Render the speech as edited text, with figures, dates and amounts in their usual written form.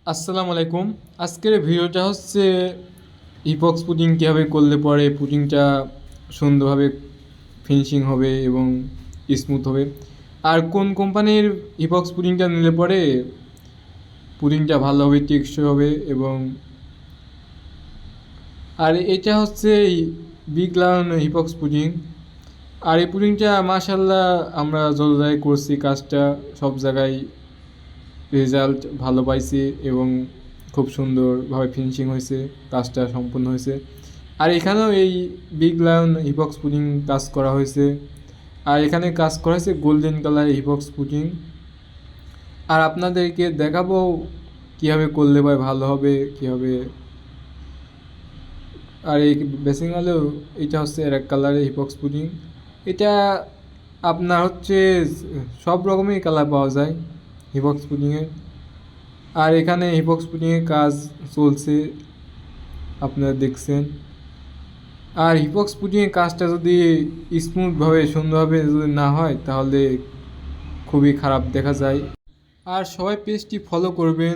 আসসালামু আলাইকুম। আজকের ভিডিওটা হচ্ছে ইপক্স পুডিং কীভাবে করলে পরে পুডিংটা সুন্দরভাবে ফিনিশিং হবে এবং স্মুথ হবে, আর কোন কোম্পানির ইপক্স পুডিংটা নিলে পরে পুডিংটা ভালো হবে, টেকসই হবে। এবং আর এটা হচ্ছে বিগ লায়ন ইপক্স পুডিং। আর এই পুডিংটা মাশাল্লাহ আমরা যত জায়গায় করছি কাজটা, সব জায়গায় রেজাল্ট ভালো পাইছি এবং খুব সুন্দরভাবে ফিনিশিং হয়েছে, কাজটা সম্পূর্ণ হয়েছে। আর এখানেও এই বিগ লায়ন হিপক্স পুডিং কাজ করা হয়েছে, আর এখানে কাজ করা হয়েছে গোল্ডেন কালার হিপক্স পুডিং। আর আপনাদেরকে দেখাবো কীভাবে করলে ভাই ভালো হবে, কীভাবে। আর এই বেসিং হলেও এটা হচ্ছে এক কালারের হিপক্স পুডিং। এটা আপনার হচ্ছে সব রকমের কালার পাওয়া যায় হিপক্স পুডিংয়ের। আর এখানে হিপক্স পুডিংয়ের কাজ চলছে, আপনারা দেখছেন। আর হিপক্স পুডিংয়ের কাজটা যদি স্মুথভাবে সুন্দরভাবে যদি না হয় তাহলে খুবই খারাপ দেখা যায়। আর সবাই পেজটি ফলো করবেন।